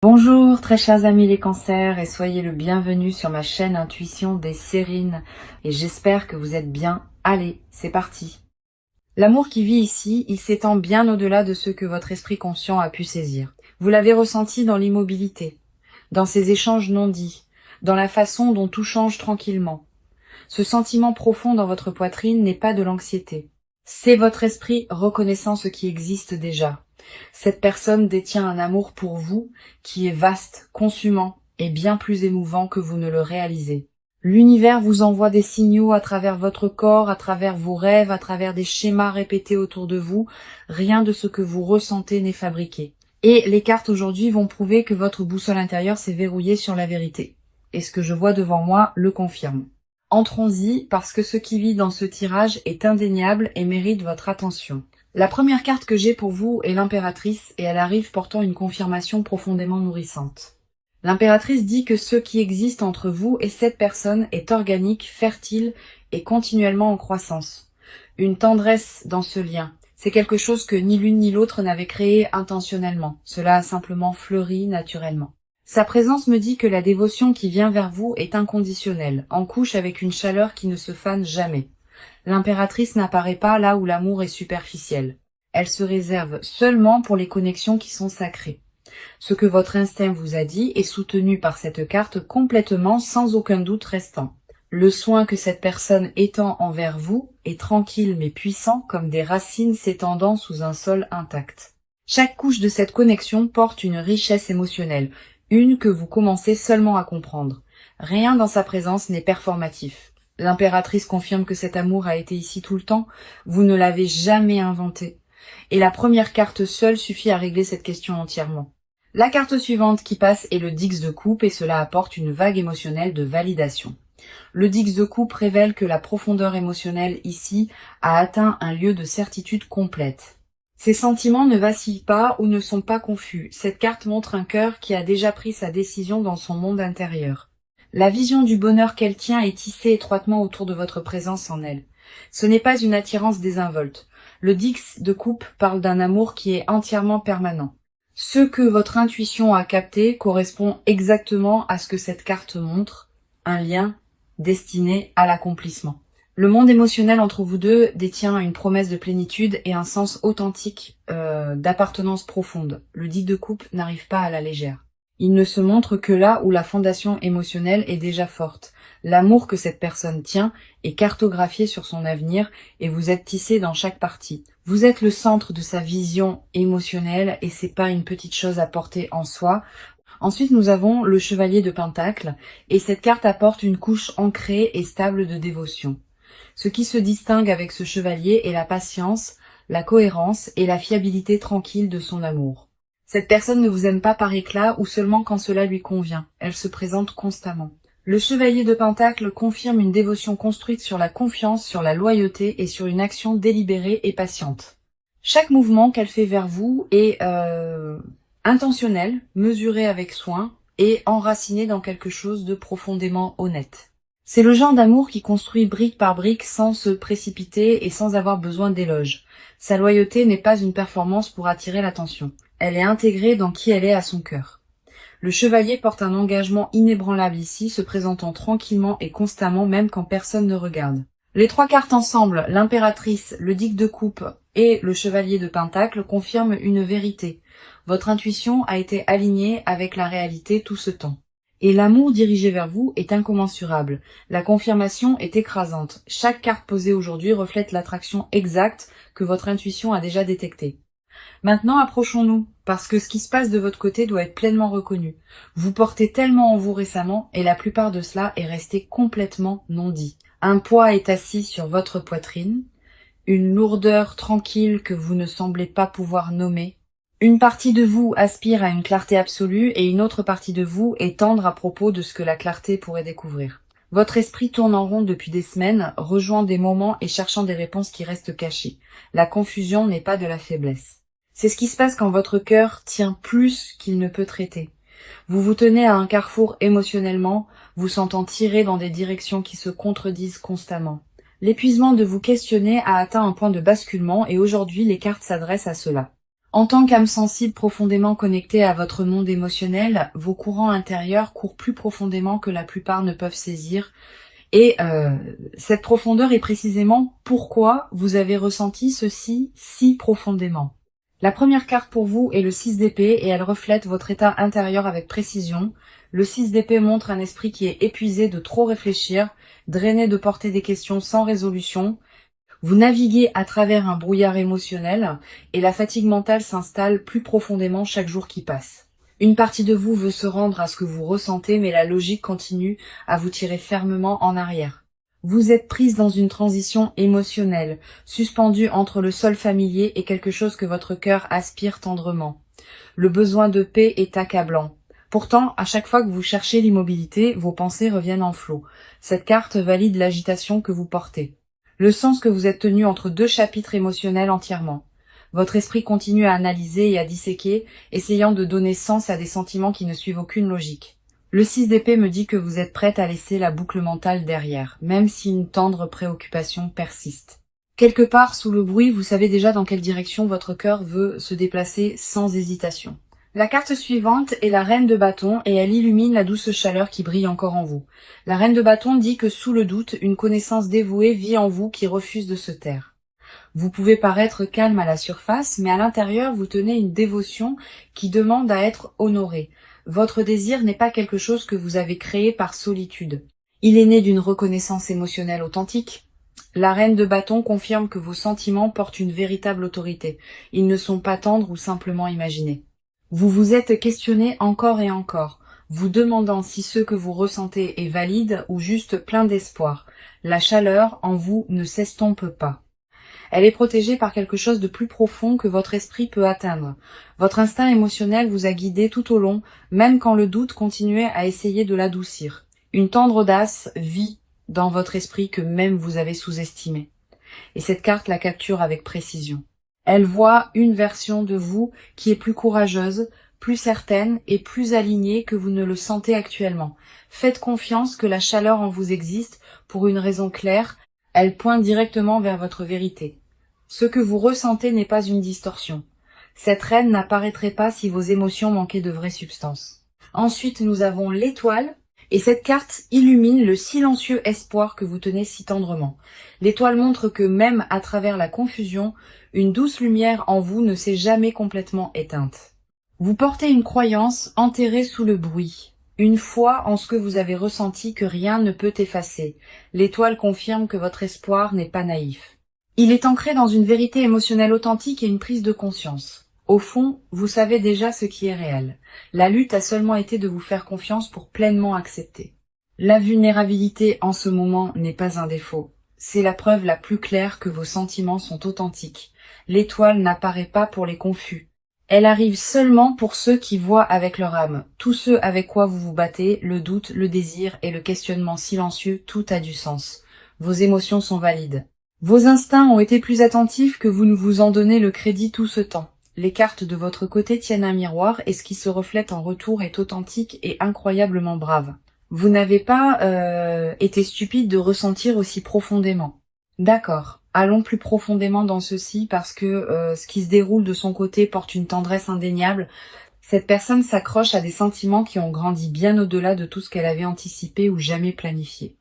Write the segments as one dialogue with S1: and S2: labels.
S1: Bonjour très chers amis les cancers et soyez le bienvenu sur ma chaîne Intuition des Sérines et j'espère que vous êtes bien. Allez, c'est parti. L'amour qui vit ici, il s'étend bien au-delà de ce que votre esprit conscient a pu saisir. Vous l'avez ressenti dans l'immobilité, dans ces échanges non dits, dans la façon dont tout change tranquillement. Ce sentiment profond dans votre poitrine n'est pas de l'anxiété. C'est votre esprit reconnaissant ce qui existe déjà. Cette personne détient un amour pour vous qui est vaste, consumant et bien plus émouvant que vous ne le réalisez. L'univers vous envoie des signaux à travers votre corps, à travers vos rêves, à travers des schémas répétés autour de vous. Rien de ce que vous ressentez n'est fabriqué. Et les cartes aujourd'hui vont prouver que votre boussole intérieure s'est verrouillée sur la vérité. Et ce que je vois devant moi le confirme. Entrons-y parce que ce qui vit dans ce tirage est indéniable et mérite votre attention. La première carte que j'ai pour vous est l'impératrice et elle arrive portant une confirmation profondément nourrissante. L'impératrice dit que ce qui existe entre vous et cette personne est organique, fertile et continuellement en croissance. Une tendresse dans ce lien. C'est quelque chose que ni l'une ni l'autre n'avait créé intentionnellement. Cela a simplement fleuri naturellement. Sa présence me dit que la dévotion qui vient vers vous est inconditionnelle, en couche avec une chaleur qui ne se fane jamais. L'impératrice n'apparaît pas là où l'amour est superficiel. Elle se réserve seulement pour les connexions qui sont sacrées. Ce que votre instinct vous a dit est soutenu par cette carte complètement sans aucun doute restant. Le soin que cette personne étend envers vous est tranquille mais puissant comme des racines s'étendant sous un sol intact. Chaque couche de cette connexion porte une richesse émotionnelle, une que vous commencez seulement à comprendre. Rien dans sa présence n'est performatif. L'impératrice confirme que cet amour a été ici tout le temps, vous ne l'avez jamais inventé. Et la première carte seule suffit à régler cette question entièrement. La carte suivante qui passe est le Dix de coupe et cela apporte une vague émotionnelle de validation. Le Dix de coupe révèle que la profondeur émotionnelle ici a atteint un lieu de certitude complète. Ces sentiments ne vacillent pas ou ne sont pas confus. Cette carte montre un cœur qui a déjà pris sa décision dans son monde intérieur. La vision du bonheur qu'elle tient est tissée étroitement autour de votre présence en elle. Ce n'est pas une attirance désinvolte. Le Dix de coupe parle d'un amour qui est entièrement permanent. Ce que votre intuition a capté correspond exactement à ce que cette carte montre, un lien destiné à l'accomplissement. Le monde émotionnel entre vous deux détient une promesse de plénitude et un sens authentique d'appartenance profonde. Le Dix de coupe n'arrive pas à la légère. Il ne se montre que là où la fondation émotionnelle est déjà forte. L'amour que cette personne tient est cartographié sur son avenir et vous êtes tissé dans chaque partie. Vous êtes le centre de sa vision émotionnelle et c'est pas une petite chose à porter en soi. Ensuite, nous avons le Chevalier de Pentacle et cette carte apporte une couche ancrée et stable de dévotion. Ce qui se distingue avec ce chevalier est la patience, la cohérence et la fiabilité tranquille de son amour. Cette personne ne vous aime pas par éclat ou seulement quand cela lui convient. Elle se présente constamment. Le Chevalier de Pentacle confirme une dévotion construite sur la confiance, sur la loyauté et sur une action délibérée et patiente. Chaque mouvement qu'elle fait vers vous est intentionnel, mesuré avec soin et enraciné dans quelque chose de profondément honnête. C'est le genre d'amour qui construit brique par brique sans se précipiter et sans avoir besoin d'éloges. Sa loyauté n'est pas une performance pour attirer l'attention. Elle est intégrée dans qui elle est à son cœur. Le chevalier porte un engagement inébranlable ici, se présentant tranquillement et constamment même quand personne ne regarde. Les trois cartes ensemble, l'impératrice, le Dix de coupe et le chevalier de pentacle confirment une vérité. Votre intuition a été alignée avec la réalité tout ce temps. Et l'amour dirigé vers vous est incommensurable. La confirmation est écrasante. Chaque carte posée aujourd'hui reflète l'attraction exacte que votre intuition a déjà détectée. Maintenant, approchons-nous, parce que ce qui se passe de votre côté doit être pleinement reconnu. Vous portez tellement en vous récemment, et la plupart de cela est resté complètement non dit. Un poids est assis sur votre poitrine, une lourdeur tranquille que vous ne semblez pas pouvoir nommer. Une partie de vous aspire à une clarté absolue, et une autre partie de vous est tendre à propos de ce que la clarté pourrait découvrir. Votre esprit tourne en rond depuis des semaines, rejoint des moments et cherchant des réponses qui restent cachées. La confusion n'est pas de la faiblesse. C'est ce qui se passe quand votre cœur tient plus qu'il ne peut traiter. Vous vous tenez à un carrefour émotionnellement, vous sentant tiré dans des directions qui se contredisent constamment. L'épuisement de vous questionner a atteint un point de basculement et aujourd'hui les cartes s'adressent à cela. En tant qu'âme sensible profondément connectée à votre monde émotionnel, vos courants intérieurs courent plus profondément que la plupart ne peuvent saisir. Et cette profondeur est précisément pourquoi vous avez ressenti ceci si profondément. La première carte pour vous est le 6 d'épée et elle reflète votre état intérieur avec précision. Le 6 d'épée montre un esprit qui est épuisé de trop réfléchir, drainé de porter des questions sans résolution. Vous naviguez à travers un brouillard émotionnel et la fatigue mentale s'installe plus profondément chaque jour qui passe. Une partie de vous veut se rendre à ce que vous ressentez, mais la logique continue à vous tirer fermement en arrière. Vous êtes prise dans une transition émotionnelle, suspendue entre le sol familier et quelque chose que votre cœur aspire tendrement. Le besoin de paix est accablant. Pourtant, à chaque fois que vous cherchez l'immobilité, vos pensées reviennent en flot. Cette carte valide l'agitation que vous portez. Le sens que vous êtes tenu entre deux chapitres émotionnels entièrement. Votre esprit continue à analyser et à disséquer, essayant de donner sens à des sentiments qui ne suivent aucune logique. Le 6 d'épée me dit que vous êtes prête à laisser la boucle mentale derrière, même si une tendre préoccupation persiste. Quelque part sous le bruit, vous savez déjà dans quelle direction votre cœur veut se déplacer sans hésitation. La carte suivante est la reine de bâton et elle illumine la douce chaleur qui brille encore en vous. La reine de bâton dit que sous le doute, une connaissance dévouée vit en vous qui refuse de se taire. Vous pouvez paraître calme à la surface, mais à l'intérieur, vous tenez une dévotion qui demande à être honorée. Votre désir n'est pas quelque chose que vous avez créé par solitude. Il est né d'une reconnaissance émotionnelle authentique. La reine de bâton confirme que vos sentiments portent une véritable autorité. Ils ne sont pas tendres ou simplement imaginés. Vous vous êtes questionné encore et encore, vous demandant si ce que vous ressentez est valide ou juste plein d'espoir. La chaleur en vous ne s'estompe pas. Elle est protégée par quelque chose de plus profond que votre esprit peut atteindre. Votre instinct émotionnel vous a guidé tout au long, même quand le doute continuait à essayer de l'adoucir. Une tendre audace vit dans votre esprit que même vous avez sous-estimé. Et cette carte la capture avec précision. Elle voit une version de vous qui est plus courageuse, plus certaine et plus alignée que vous ne le sentez actuellement. Faites confiance que la chaleur en vous existe pour une raison claire, elle pointe directement vers votre vérité. Ce que vous ressentez n'est pas une distorsion. Cette reine n'apparaîtrait pas si vos émotions manquaient de vraie substance. Ensuite, nous avons l'étoile, et cette carte illumine le silencieux espoir que vous tenez si tendrement. L'étoile montre que même à travers la confusion, une douce lumière en vous ne s'est jamais complètement éteinte. Vous portez une croyance enterrée sous le bruit, une foi en ce que vous avez ressenti que rien ne peut effacer. L'étoile confirme que votre espoir n'est pas naïf. Il est ancré dans une vérité émotionnelle authentique et une prise de conscience. Au fond, vous savez déjà ce qui est réel. La lutte a seulement été de vous faire confiance pour pleinement accepter. La vulnérabilité en ce moment n'est pas un défaut. C'est la preuve la plus claire que vos sentiments sont authentiques. L'étoile n'apparaît pas pour les confus. Elle arrive seulement pour ceux qui voient avec leur âme. Tous ceux avec quoi vous vous battez, le doute, le désir et le questionnement silencieux, tout a du sens. Vos émotions sont valides. Vos instincts ont été plus attentifs que vous ne vous en donnez le crédit tout ce temps. Les cartes de votre côté tiennent un miroir et ce qui se reflète en retour est authentique et incroyablement brave. Vous n'avez pas été stupide de ressentir aussi profondément. D'accord, allons plus profondément dans ceci parce que ce qui se déroule de son côté porte une tendresse indéniable. Cette personne s'accroche à des sentiments qui ont grandi bien au-delà de tout ce qu'elle avait anticipé ou jamais planifié.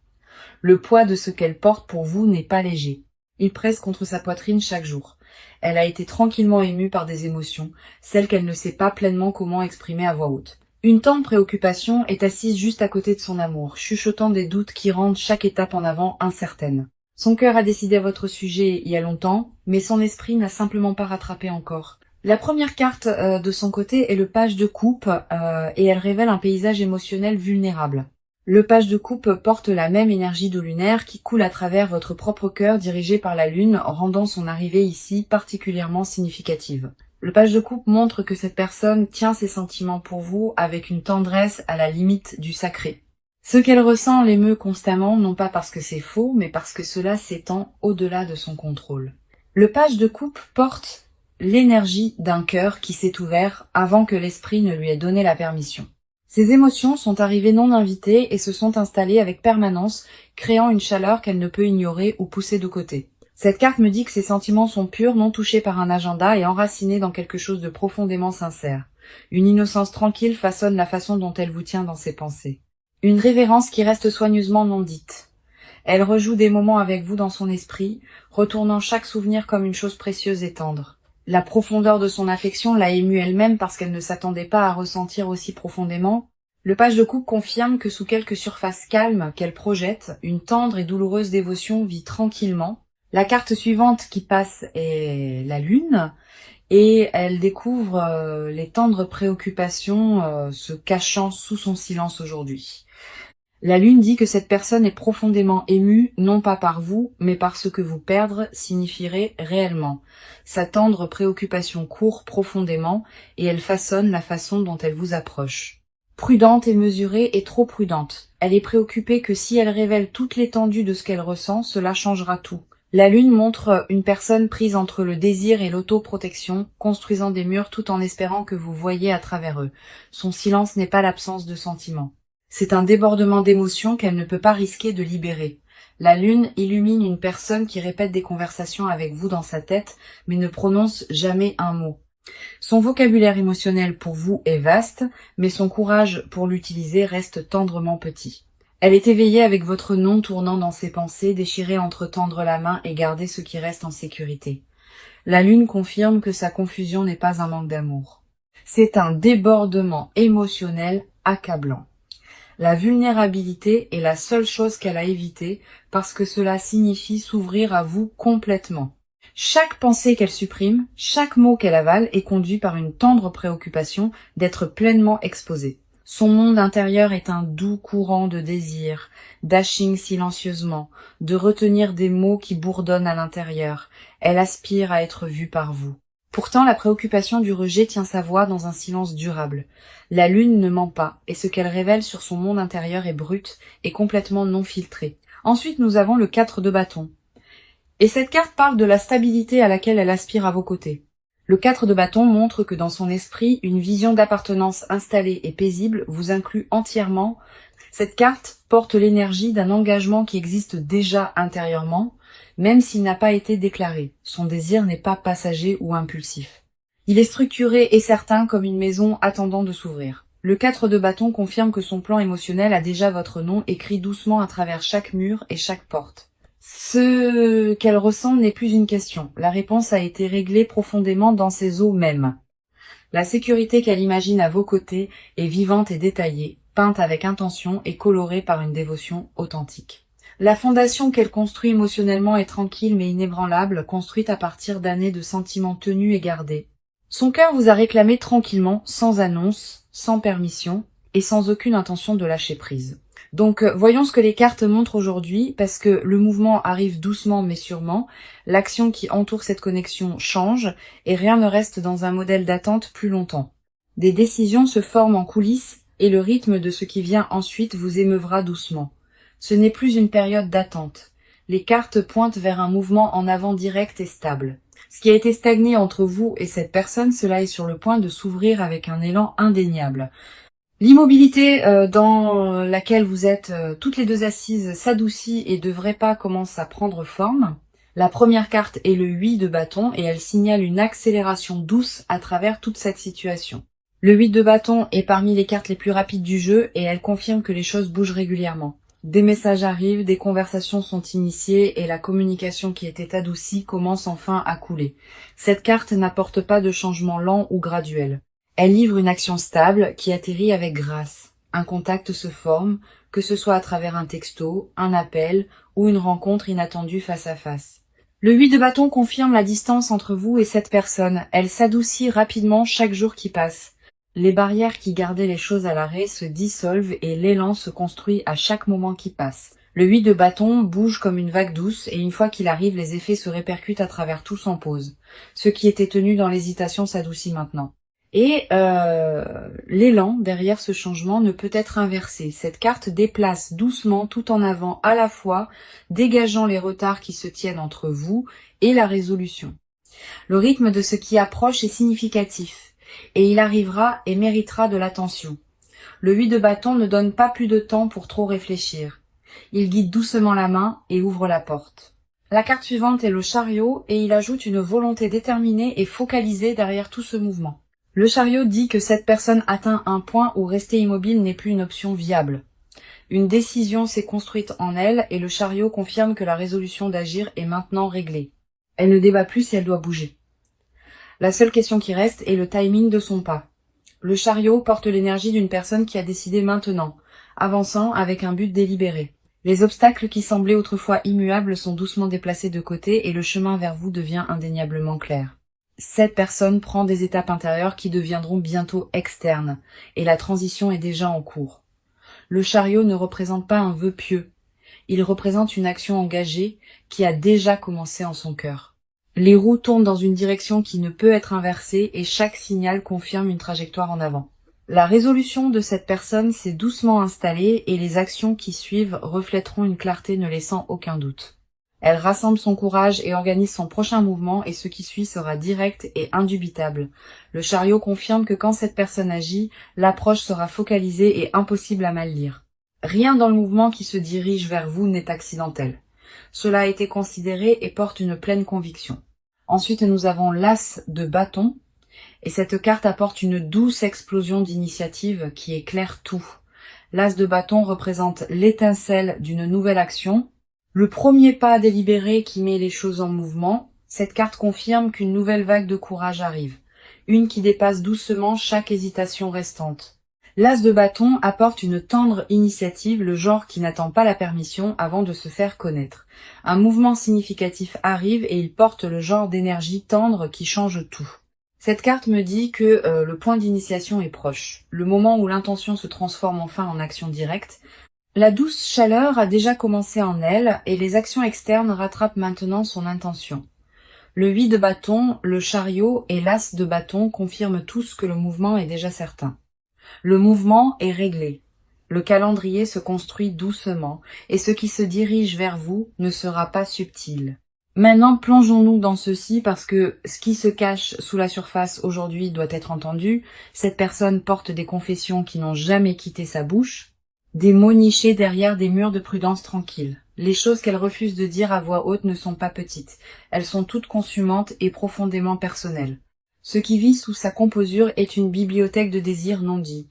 S1: Le poids de ce qu'elle porte pour vous n'est pas léger. Il presse contre sa poitrine chaque jour. Elle a été tranquillement émue par des émotions, celles qu'elle ne sait pas pleinement comment exprimer à voix haute. Une tendre préoccupation est assise juste à côté de son amour, chuchotant des doutes qui rendent chaque étape en avant incertaine. Son cœur a décidé à votre sujet il y a longtemps, mais son esprit n'a simplement pas rattrapé encore. La première carte de son côté est le page de coupe et elle révèle un paysage émotionnel vulnérable. Le page de coupe porte la même énergie de lunaire qui coule à travers votre propre cœur dirigé par la lune, rendant son arrivée ici particulièrement significative. Le page de coupe montre que cette personne tient ses sentiments pour vous avec une tendresse à la limite du sacré. Ce qu'elle ressent l'émeut constamment, non pas parce que c'est faux, mais parce que cela s'étend au-delà de son contrôle. Le page de coupe porte l'énergie d'un cœur qui s'est ouvert avant que l'esprit ne lui ait donné la permission. Ces émotions sont arrivées non invitées et se sont installées avec permanence, créant une chaleur qu'elle ne peut ignorer ou pousser de côté. Cette carte me dit que ces sentiments sont purs, non touchés par un agenda et enracinés dans quelque chose de profondément sincère. Une innocence tranquille façonne la façon dont elle vous tient dans ses pensées. Une révérence qui reste soigneusement non dite. Elle rejoue des moments avec vous dans son esprit, retournant chaque souvenir comme une chose précieuse et tendre. La profondeur de son affection l'a émue elle-même parce qu'elle ne s'attendait pas à ressentir aussi profondément. Le page de coupe confirme que sous quelques surfaces calmes qu'elle projette, une tendre et douloureuse dévotion vit tranquillement. La carte suivante qui passe est la lune, et elle découvre les tendres préoccupations se cachant sous son silence aujourd'hui. La lune dit que cette personne est profondément émue, non pas par vous, mais par ce que vous perdre signifierait réellement. Sa tendre préoccupation court profondément, et elle façonne la façon dont elle vous approche. Prudente et mesurée et trop prudente. Elle est préoccupée que si elle révèle toute l'étendue de ce qu'elle ressent, cela changera tout. La lune montre une personne prise entre le désir et l'autoprotection, construisant des murs tout en espérant que vous voyiez à travers eux. Son silence n'est pas l'absence de sentiments. C'est un débordement d'émotions qu'elle ne peut pas risquer de libérer. La lune illumine une personne qui répète des conversations avec vous dans sa tête, mais ne prononce jamais un mot. Son vocabulaire émotionnel pour vous est vaste, mais son courage pour l'utiliser reste tendrement petit. Elle est éveillée avec votre nom tournant dans ses pensées, déchirée entre tendre la main et garder ce qui reste en sécurité. La lune confirme que sa confusion n'est pas un manque d'amour. C'est un débordement émotionnel accablant. La vulnérabilité est la seule chose qu'elle a évitée parce que cela signifie s'ouvrir à vous complètement. Chaque pensée qu'elle supprime, chaque mot qu'elle avale est conduit par une tendre préoccupation d'être pleinement exposée. Son monde intérieur est un doux courant de désir, d'aching silencieusement, de retenir des mots qui bourdonnent à l'intérieur. Elle aspire à être vue par vous. Pourtant, la préoccupation du rejet tient sa voix dans un silence durable. La lune ne ment pas, et ce qu'elle révèle sur son monde intérieur est brut et complètement non filtré. Ensuite, nous avons le 4 de bâton. Et cette carte parle de la stabilité à laquelle elle aspire à vos côtés. Le 4 de bâton montre que dans son esprit, une vision d'appartenance installée et paisible vous inclut entièrement. Cette carte porte l'énergie d'un engagement qui existe déjà intérieurement, même s'il n'a pas été déclaré. Son désir n'est pas passager ou impulsif. Il est structuré et certain comme une maison attendant de s'ouvrir. Le 4 de bâton confirme que son plan émotionnel a déjà votre nom écrit doucement à travers chaque mur et chaque porte. Ce qu'elle ressent n'est plus une question. La réponse a été réglée profondément dans ses os mêmes. La sécurité qu'elle imagine à vos côtés est vivante et détaillée, peinte avec intention et colorée par une dévotion authentique. La fondation qu'elle construit émotionnellement est tranquille mais inébranlable, construite à partir d'années de sentiments tenus et gardés. Son cœur vous a réclamé tranquillement, sans annonce, sans permission et sans aucune intention de lâcher prise. Donc voyons ce que les cartes montrent aujourd'hui, parce que le mouvement arrive doucement mais sûrement, l'action qui entoure cette connexion change et rien ne reste dans un modèle d'attente plus longtemps. Des décisions se forment en coulisses et le rythme de ce qui vient ensuite vous émeuvra doucement. Ce n'est plus une période d'attente. Les cartes pointent vers un mouvement en avant direct et stable. Ce qui a été stagné entre vous et cette personne, cela est sur le point de s'ouvrir avec un élan indéniable. L'immobilité dans laquelle vous êtes toutes les deux assises s'adoucit et de vrais pas commencent à prendre forme. La première carte est le 8 de bâton et elle signale une accélération douce à travers toute cette situation. Le 8 de bâton est parmi les cartes les plus rapides du jeu et elle confirme que les choses bougent régulièrement. Des messages arrivent, des conversations sont initiées et la communication qui était adoucie commence enfin à couler. Cette carte n'apporte pas de changement lent ou graduel. Elle livre une action stable qui atterrit avec grâce. Un contact se forme, que ce soit à travers un texto, un appel ou une rencontre inattendue face à face. Le 8 de bâton confirme la distance entre vous et cette personne. Elle s'adoucit rapidement chaque jour qui passe. Les barrières qui gardaient les choses à l'arrêt se dissolvent et l'élan se construit à chaque moment qui passe. Le 8 de bâton bouge comme une vague douce et une fois qu'il arrive, les effets se répercutent à travers tout sans pause. Ce qui était tenu dans l'hésitation s'adoucit maintenant. Et l'élan derrière ce changement ne peut être inversé. Cette carte déplace doucement tout en avant à la fois, dégageant les retards qui se tiennent entre vous et la résolution. Le rythme de ce qui approche est significatif. Et il arrivera et méritera de l'attention. Le 8 de bâton ne donne pas plus de temps pour trop réfléchir. Il guide doucement la main et ouvre la porte. La carte suivante est le chariot et il ajoute une volonté déterminée et focalisée derrière tout ce mouvement. Le chariot dit que cette personne atteint un point où rester immobile n'est plus une option viable. Une décision s'est construite en elle et le chariot confirme que la résolution d'agir est maintenant réglée. Elle ne débat plus si elle doit bouger. La seule question qui reste est le timing de son pas. Le chariot porte l'énergie d'une personne qui a décidé maintenant, avançant avec un but délibéré. Les obstacles qui semblaient autrefois immuables sont doucement déplacés de côté et le chemin vers vous devient indéniablement clair. Cette personne prend des étapes intérieures qui deviendront bientôt externes, et la transition est déjà en cours. Le chariot ne représente pas un vœu pieux, il représente une action engagée qui a déjà commencé en son cœur. Les roues tournent dans une direction qui ne peut être inversée et chaque signal confirme une trajectoire en avant. La résolution de cette personne s'est doucement installée et les actions qui suivent reflèteront une clarté ne laissant aucun doute. Elle rassemble son courage et organise son prochain mouvement et ce qui suit sera direct et indubitable. Le chariot confirme que quand cette personne agit, l'approche sera focalisée et impossible à mal lire. Rien dans le mouvement qui se dirige vers vous n'est accidentel. Cela a été considéré et porte une pleine conviction. Ensuite, nous avons l'as de bâton, et cette carte apporte une douce explosion d'initiative qui éclaire tout. L'as de bâton représente l'étincelle d'une nouvelle action, le premier pas délibéré qui met les choses en mouvement. Cette carte confirme qu'une nouvelle vague de courage arrive, une qui dépasse doucement chaque hésitation restante. L'as de bâton apporte une tendre initiative, le genre qui n'attend pas la permission avant de se faire connaître. Un mouvement significatif arrive et il porte le genre d'énergie tendre qui change tout. Cette carte me dit que le point d'initiation est proche, le moment où l'intention se transforme enfin en action directe. La douce chaleur a déjà commencé en elle et les actions externes rattrapent maintenant son intention. Le 8 de bâton, le chariot et l'as de bâton confirment tous que le mouvement est déjà certain. Le mouvement est réglé. Le calendrier se construit doucement et ce qui se dirige vers vous ne sera pas subtil. Maintenant, plongeons-nous dans ceci parce que ce qui se cache sous la surface aujourd'hui doit être entendu. Cette personne porte des confessions qui n'ont jamais quitté sa bouche, des mots nichés derrière des murs de prudence tranquille. Les choses qu'elle refuse de dire à voix haute ne sont pas petites. Elles sont toutes consumantes et profondément personnelles. Ce qui vit sous sa composure est une bibliothèque de désirs non dits.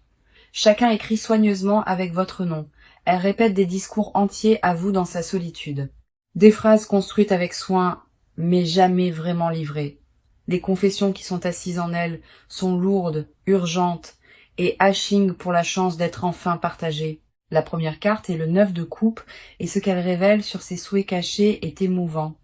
S1: Chacun écrit soigneusement avec votre nom. Elle répète des discours entiers à vous dans sa solitude. Des phrases construites avec soin, mais jamais vraiment livrées. Les confessions qui sont assises en elle sont lourdes, urgentes, et hashing pour la chance d'être enfin partagées. La première carte est le 9 de coupe, et ce qu'elle révèle sur ses souhaits cachés est émouvant.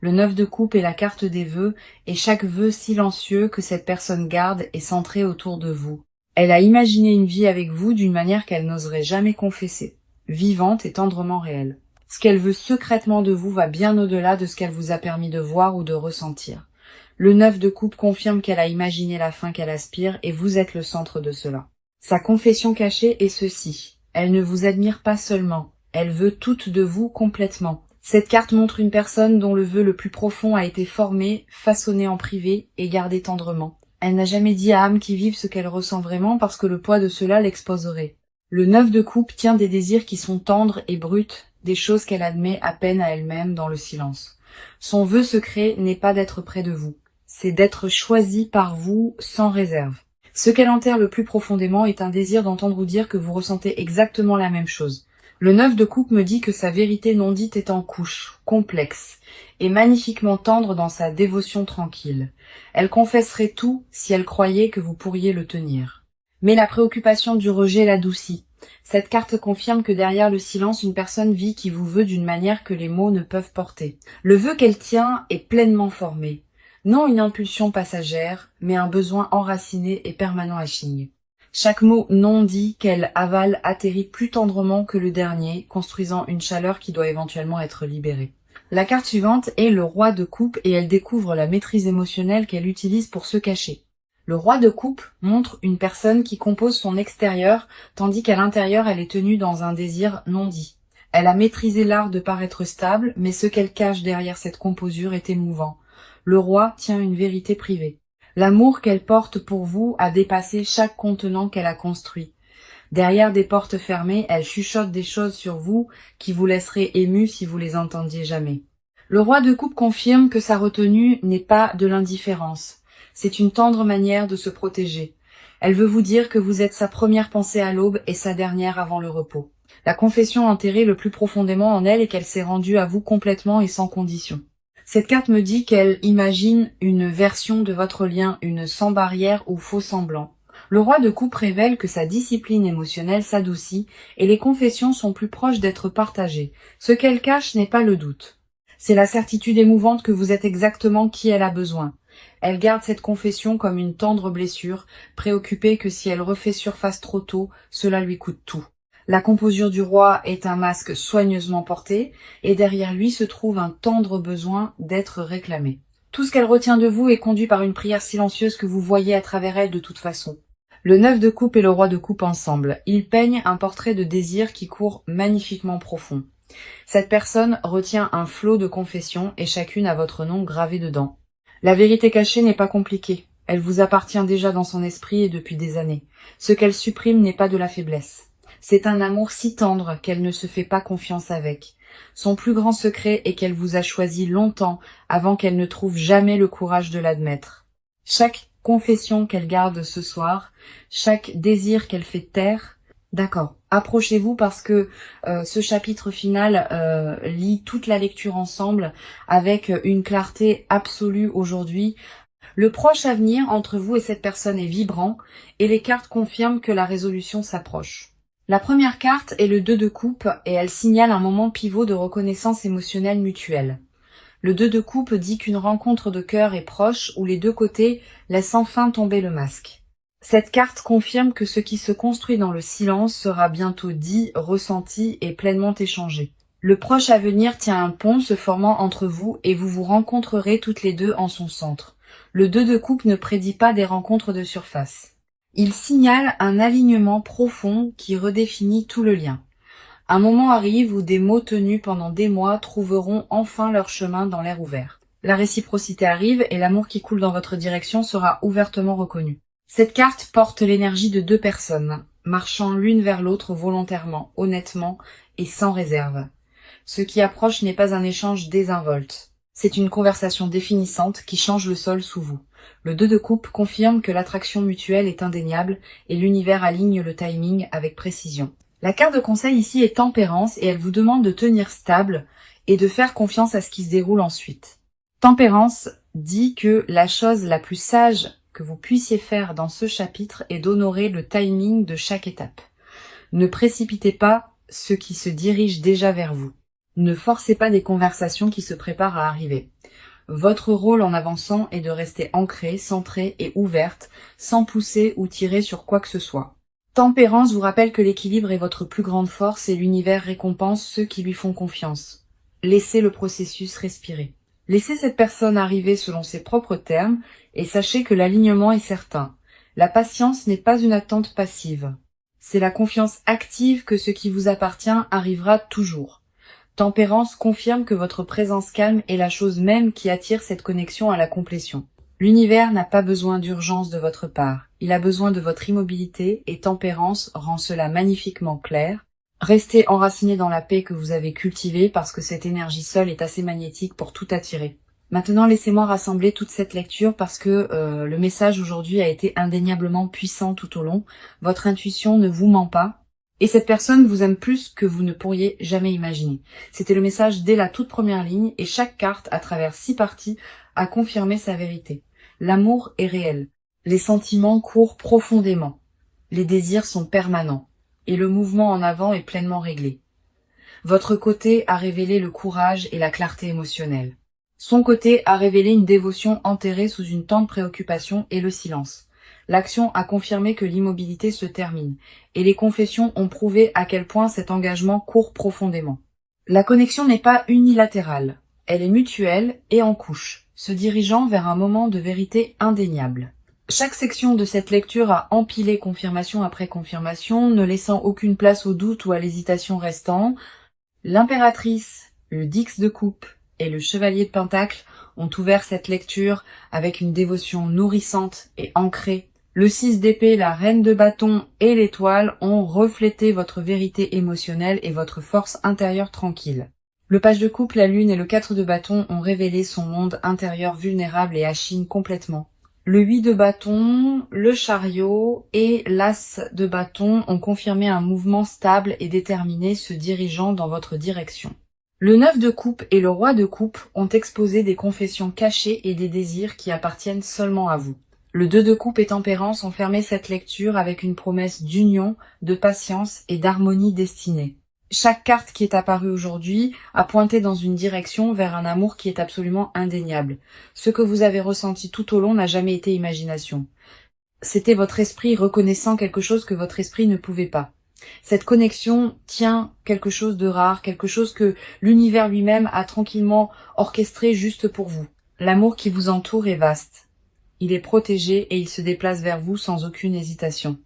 S1: Le 9 de coupe est la carte des vœux, et chaque vœu silencieux que cette personne garde est centré autour de vous. Elle a imaginé une vie avec vous d'une manière qu'elle n'oserait jamais confesser, vivante et tendrement réelle. Ce qu'elle veut secrètement de vous va bien au-delà de ce qu'elle vous a permis de voir ou de ressentir. Le 9 de coupe confirme qu'elle a imaginé la fin qu'elle aspire et vous êtes le centre de cela. Sa confession cachée est ceci. Elle ne vous admire pas seulement, elle veut toute de vous complètement. Cette carte montre une personne dont le vœu le plus profond a été formé, façonné en privé et gardé tendrement. Elle n'a jamais dit à âme qui vive ce qu'elle ressent vraiment parce que le poids de cela l'exposerait. Le 9 de coupe tient des désirs qui sont tendres et bruts, des choses qu'elle admet à peine à elle-même dans le silence. Son vœu secret n'est pas d'être près de vous, c'est d'être choisi par vous sans réserve. Ce qu'elle enterre le plus profondément est un désir d'entendre vous dire que vous ressentez exactement la même chose. Le 9 de coupe me dit que sa vérité non dite est en couche, complexe, et magnifiquement tendre dans sa dévotion tranquille. Elle confesserait tout si elle croyait que vous pourriez le tenir. Mais la préoccupation du rejet l'adoucit. Cette carte confirme que derrière le silence, une personne vit qui vous veut d'une manière que les mots ne peuvent porter. Le vœu qu'elle tient est pleinement formé. Non une impulsion passagère, mais un besoin enraciné et permanent à chigner. Chaque mot non dit qu'elle avale atterrit plus tendrement que le dernier, construisant une chaleur qui doit éventuellement être libérée. La carte suivante est le roi de coupe et elle découvre la maîtrise émotionnelle qu'elle utilise pour se cacher. Le roi de coupe montre une personne qui compose son extérieur, tandis qu'à l'intérieur elle est tenue dans un désir non dit. Elle a maîtrisé l'art de paraître stable, mais ce qu'elle cache derrière cette composure est émouvant. Le roi tient une vérité privée. L'amour qu'elle porte pour vous a dépassé chaque contenant qu'elle a construit. Derrière des portes fermées, elle chuchote des choses sur vous qui vous laisseraient ému si vous les entendiez jamais. Le roi de coupe confirme que sa retenue n'est pas de l'indifférence. C'est une tendre manière de se protéger. Elle veut vous dire que vous êtes sa première pensée à l'aube et sa dernière avant le repos. La confession enterrée le plus profondément en elle est qu'elle s'est rendue à vous complètement et sans condition. Cette carte me dit qu'elle imagine une version de votre lien, une sans barrière ou faux semblant. Le roi de coupe révèle que sa discipline émotionnelle s'adoucit et les confessions sont plus proches d'être partagées. Ce qu'elle cache n'est pas le doute. C'est la certitude émouvante que vous êtes exactement qui elle a besoin. Elle garde cette confession comme une tendre blessure, préoccupée que si elle refait surface trop tôt, cela lui coûte tout. La composure du roi est un masque soigneusement porté, et derrière lui se trouve un tendre besoin d'être réclamé. Tout ce qu'elle retient de vous est conduit par une prière silencieuse que vous voyez à travers elle de toute façon. Le 9 de coupe et le roi de coupe ensemble. Ils peignent un portrait de désir qui court magnifiquement profond. Cette personne retient un flot de confessions et chacune a votre nom gravé dedans. La vérité cachée n'est pas compliquée. Elle vous appartient déjà dans son esprit et depuis des années. Ce qu'elle supprime n'est pas de la faiblesse. C'est un amour si tendre qu'elle ne se fait pas confiance avec. Son plus grand secret est qu'elle vous a choisi longtemps avant qu'elle ne trouve jamais le courage de l'admettre. Chaque confession qu'elle garde ce soir, chaque désir qu'elle fait taire, d'accord, approchez-vous parce que ce chapitre final lit toute la lecture ensemble avec une clarté absolue aujourd'hui. Le proche avenir entre vous et cette personne est vibrant et les cartes confirment que la résolution s'approche. La première carte est le 2 de coupe et elle signale un moment pivot de reconnaissance émotionnelle mutuelle. Le 2 de coupe dit qu'une rencontre de cœur est proche où les deux côtés laissent enfin tomber le masque. Cette carte confirme que ce qui se construit dans le silence sera bientôt dit, ressenti et pleinement échangé. Le proche avenir tient un pont se formant entre vous et vous vous rencontrerez toutes les deux en son centre. Le 2 de coupe ne prédit pas des rencontres de surface. Il signale un alignement profond qui redéfinit tout le lien. Un moment arrive où des mots tenus pendant des mois trouveront enfin leur chemin dans l'air ouvert. La réciprocité arrive et l'amour qui coule dans votre direction sera ouvertement reconnu. Cette carte porte l'énergie de deux personnes, marchant l'une vers l'autre volontairement, honnêtement et sans réserve. Ce qui approche n'est pas un échange désinvolte. C'est une conversation définissante qui change le sol sous vous. Le 2 de coupe confirme que l'attraction mutuelle est indéniable et l'univers aligne le timing avec précision. La carte de conseil ici est tempérance et elle vous demande de tenir stable et de faire confiance à ce qui se déroule ensuite. Tempérance dit que la chose la plus sage que vous puissiez faire dans ce chapitre est d'honorer le timing de chaque étape. Ne précipitez pas ce qui se dirige déjà vers vous. Ne forcez pas des conversations qui se préparent à arriver. Votre rôle en avançant est de rester ancrée, centrée et ouverte, sans pousser ou tirer sur quoi que ce soit. Tempérance vous rappelle que l'équilibre est votre plus grande force et l'univers récompense ceux qui lui font confiance. Laissez le processus respirer. Laissez cette personne arriver selon ses propres termes et sachez que l'alignement est certain. La patience n'est pas une attente passive. C'est la confiance active que ce qui vous appartient arrivera toujours. Tempérance confirme que votre présence calme est la chose même qui attire cette connexion à la complétion. L'univers n'a pas besoin d'urgence de votre part. Il a besoin de votre immobilité et Tempérance rend cela magnifiquement clair. Restez enraciné dans la paix que vous avez cultivée parce que cette énergie seule est assez magnétique pour tout attirer. Maintenant, laissez-moi rassembler toute cette lecture parce que le message aujourd'hui a été indéniablement puissant tout au long. Votre intuition ne vous ment pas. Et cette personne vous aime plus que vous ne pourriez jamais imaginer. C'était le message dès la toute première ligne et chaque carte, à travers 6 parties, a confirmé sa vérité. L'amour est réel. Les sentiments courent profondément. Les désirs sont permanents. Et le mouvement en avant est pleinement réglé. Votre côté a révélé le courage et la clarté émotionnelle. Son côté a révélé une dévotion enterrée sous une tendre préoccupation et le silence. L'action a confirmé que l'immobilité se termine, et les confessions ont prouvé à quel point cet engagement court profondément. La connexion n'est pas unilatérale, elle est mutuelle et en couche, se dirigeant vers un moment de vérité indéniable. Chaque section de cette lecture a empilé confirmation après confirmation, ne laissant aucune place au doute ou à l'hésitation restant. L'impératrice, le Dix de coupe et le chevalier de pentacle ont ouvert cette lecture avec une dévotion nourrissante et ancrée. Le 6 d'épée, la reine de bâton et l'étoile ont reflété votre vérité émotionnelle et votre force intérieure tranquille. Le page de coupe, la lune et le 4 de bâton ont révélé son monde intérieur vulnérable et achine complètement. Le 8 de bâton, le chariot et l'as de bâton ont confirmé un mouvement stable et déterminé se dirigeant dans votre direction. Le 9 de coupe et le roi de coupe ont exposé des confessions cachées et des désirs qui appartiennent seulement à vous. Le 2 de coupe et tempérance ont fermé cette lecture avec une promesse d'union, de patience et d'harmonie destinée. Chaque carte qui est apparue aujourd'hui a pointé dans une direction vers un amour qui est absolument indéniable. Ce que vous avez ressenti tout au long n'a jamais été imagination. C'était votre esprit reconnaissant quelque chose que votre esprit ne pouvait pas. Cette connexion tient quelque chose de rare, quelque chose que l'univers lui-même a tranquillement orchestré juste pour vous. L'amour qui vous entoure est vaste. Il est protégé et il se déplace vers vous sans aucune hésitation.